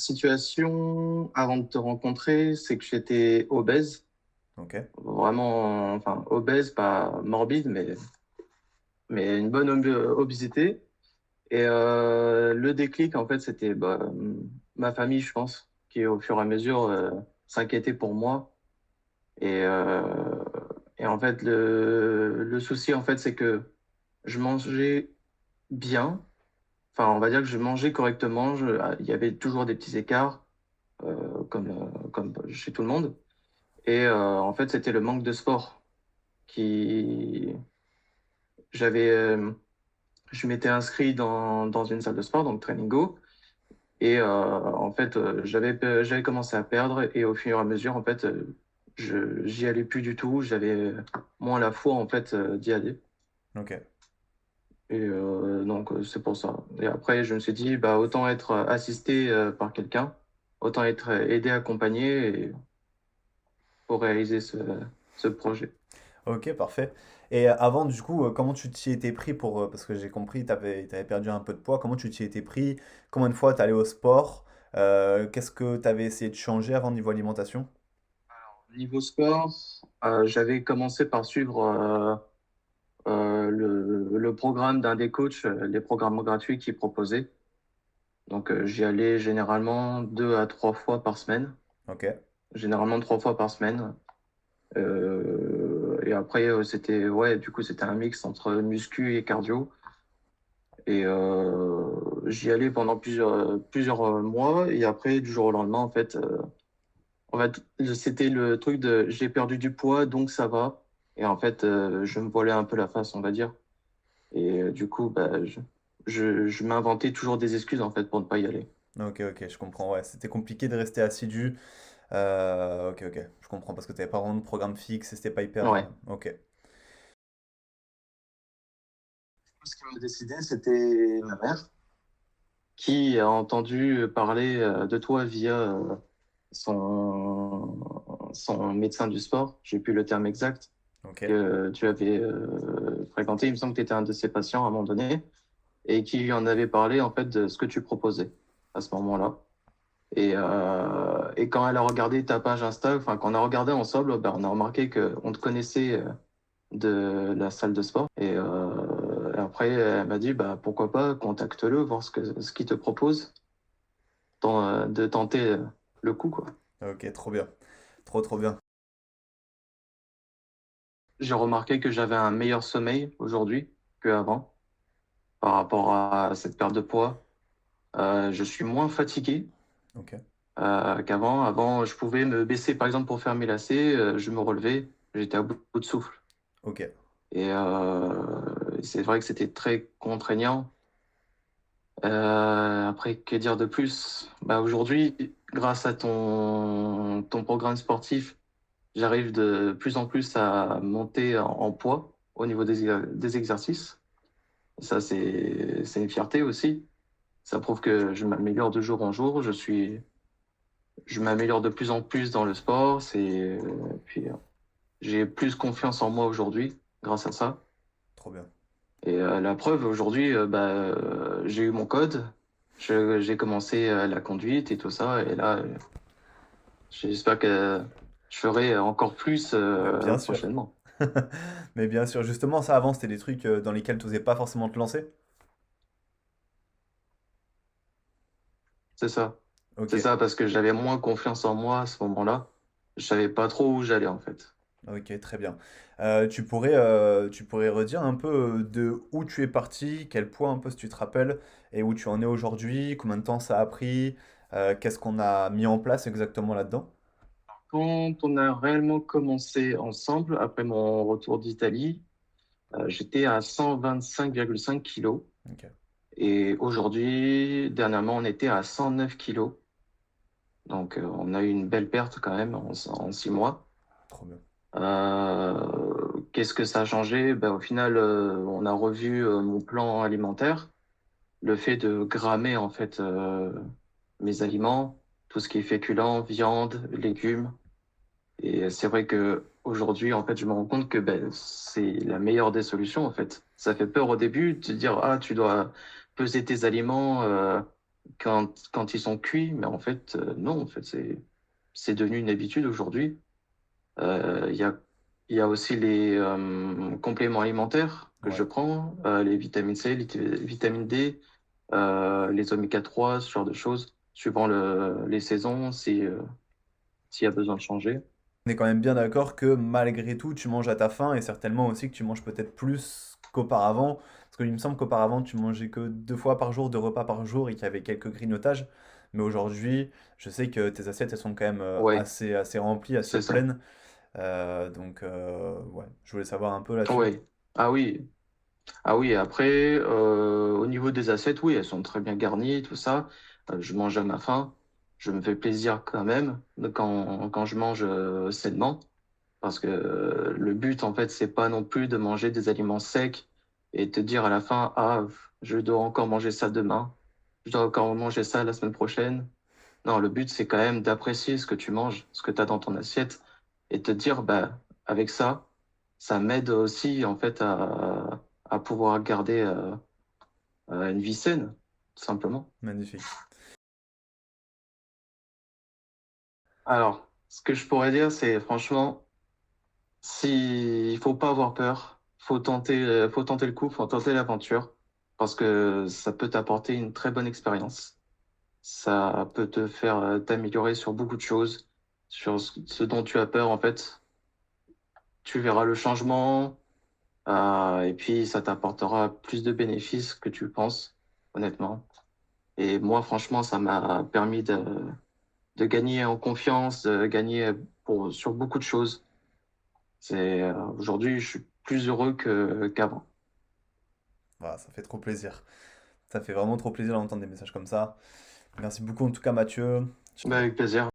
Situation avant de te rencontrer, c'est que j'étais obèse, OK. vraiment, enfin obèse, pas morbide, mais une bonne obésité. Et le déclic, en fait, c'était ma famille, je pense, qui au fur et à mesure s'inquiétait pour moi. Et, euh, et en fait, le souci, en fait, c'est que je mangeais bien. Enfin, on va dire que je mangeais correctement. Il y avait toujours des petits écarts, comme chez tout le monde. Et en fait, c'était le manque de sport qui... J'avais, je m'étais inscrit dans une salle de sport, donc Training Go. Et en fait, j'avais commencé à perdre. Et au fur et à mesure, en fait, j'y allais plus du tout. J'avais moins la foi, en fait, d'y aller. OK. Et donc, c'est pour ça. Et après, je me suis dit, bah, autant être assisté par quelqu'un, autant être aidé, accompagné et, pour réaliser ce projet. OK, parfait. Et avant, du coup, comment tu t'y étais pris pour... parce que j'ai compris, tu avais perdu un peu de poids. Comment tu t'y étais pris? Combien de fois tu allé au sport? Qu'est-ce que tu avais essayé de changer avant niveau alimentation? Niveau sport, j'avais commencé par suivre le programme d'un des coachs, les programmes gratuits qu'il proposait. Donc, j'y allais généralement 2 à 3 fois par semaine, OK. généralement 3 fois par semaine. Et après, c'était, ouais, du coup, c'était un mix entre muscu et cardio. Et j'y allais pendant plusieurs mois. Et après, du jour au lendemain, en fait, c'était le truc de j'ai perdu du poids, donc ça va. Et en fait, je me voilais un peu la face, on va dire. Et du coup, bah, je m'inventais toujours des excuses en fait pour ne pas y aller. OK, OK, je comprends. Ouais, c'était compliqué de rester assidu. OK, OK, je comprends parce que tu n'avais pas vraiment de programme fixe et c'était pas hyper... Ouais. OK. Ce qui m'a décidé, c'était ma mère qui a entendu parler de toi via son médecin du sport. J'ai plus le terme exact OK. que tu avais fréquenté. Il me semble que tu étais un de ses patients à un moment donné et qui lui en avait parlé en fait de ce que tu proposais à ce moment-là. Et quand elle a regardé ta page Insta, enfin quand on a regardé ensemble, ben, on a remarqué qu'on te connaissait de la salle de sport. Et après, elle m'a dit, bah, pourquoi pas, contacte-le, voir ce qu'il te propose, de tenter le coup, quoi. OK, trop bien. Trop, trop bien. J'ai remarqué que j'avais un meilleur sommeil aujourd'hui qu'avant par rapport à cette perte de poids. Je suis moins fatigué OK. qu'avant. Avant, je pouvais me baisser, par exemple, pour faire mes lacets, je me relevais, j'étais à bout de souffle. OK. Et c'est vrai que c'était très contraignant. Après, que dire de plus? Bah, aujourd'hui, grâce à ton programme sportif, j'arrive de plus en plus à monter en poids au niveau des exercices. Ça, c'est une fierté aussi. Ça prouve que je m'améliore de jour en jour. Je m'améliore de plus en plus dans le sport. Puis, j'ai plus confiance en moi aujourd'hui grâce à ça. Trop bien. Et la preuve, aujourd'hui, j'ai eu mon code. J'ai commencé la conduite et tout ça. Et là, j'espère que je ferai encore plus Mais bien sûr. prochainement. Mais bien sûr, justement, ça avant, c'était des trucs dans lesquels tu n'osais pas forcément te lancer. C'est ça. C'est Ok, ça, parce que j'avais moins confiance en moi à ce moment-là. Je savais pas trop où j'allais, en fait. ok, très bien. Tu pourrais redire un peu de où tu es parti, quel poids un peu si tu te rappelles, et où tu en es aujourd'hui, combien de temps ça a pris, qu'est-ce qu'on a mis en place exactement là-dedans? Quand on a réellement commencé ensemble, après mon retour d'Italie, j'étais à 125,5 kilos. Ok, Et aujourd'hui, dernièrement, on était à 109 kilos. Donc, on a eu une belle perte quand même en 6 mois. trop bien. Qu'est-ce que ça a changé? Ben, au final, on a revu mon plan alimentaire. Le fait de grammer en fait mes aliments, tout ce qui est féculents, viande, légumes. Et c'est vrai que aujourd'hui, en fait, je me rends compte que ben, c'est la meilleure des solutions en fait. Ça fait peur au début de te dire ah tu dois peser tes aliments. quand ils sont cuits, mais en fait, non, en fait, c'est devenu une habitude aujourd'hui. Il y a, il y a aussi les compléments alimentaires que je Ouais. prends, les vitamines C, les vitamines D, les oméga 3, ce genre de choses, suivant les saisons, si, s'il y a besoin de changer. On est quand même bien d'accord que malgré tout, tu manges à ta faim et certainement aussi que tu manges peut-être plus qu'auparavant. Parce qu'il me semble qu'auparavant, tu mangeais que 2 fois par jour, 2 repas par jour et qu'il y avait quelques grignotages. Mais aujourd'hui, je sais que tes assiettes, elles sont quand même Ouais, assez remplies, assez c'est ça. pleines. Ouais, je voulais savoir un peu là-dessus. Ouais. Ah oui. Ah oui, après, au niveau des assiettes, oui, elles sont très bien garnies, tout ça. Je mange à ma faim. Je me fais plaisir quand même quand je mange sainement. Parce que le but, en fait, c'est pas non plus de manger des aliments secs et te dire à la fin, ah, je dois encore manger ça demain. Je dois encore manger ça la semaine prochaine. Non, le but, c'est quand même d'apprécier ce que tu manges, ce que tu as dans ton assiette et te dire, bah, avec ça, ça m'aide aussi, en fait, à pouvoir garder une vie saine, tout simplement. Magnifique. Alors, ce que je pourrais dire, c'est franchement, il faut pas avoir peur, faut tenter le coup, faut tenter l'aventure, parce que ça peut t'apporter une très bonne expérience. Ça peut te faire t'améliorer sur beaucoup de choses, sur ce dont tu as peur, en fait. Tu verras le changement, et puis ça t'apportera plus de bénéfices que tu penses, honnêtement. Et moi, franchement, ça m'a permis de gagner en confiance, de gagner sur beaucoup de choses. Aujourd'hui, je suis plus heureux qu'avant. Voilà, ça fait trop plaisir. Ça fait vraiment trop plaisir d'entendre des messages comme ça. Merci beaucoup en tout cas, Mathieu. Bah, avec plaisir.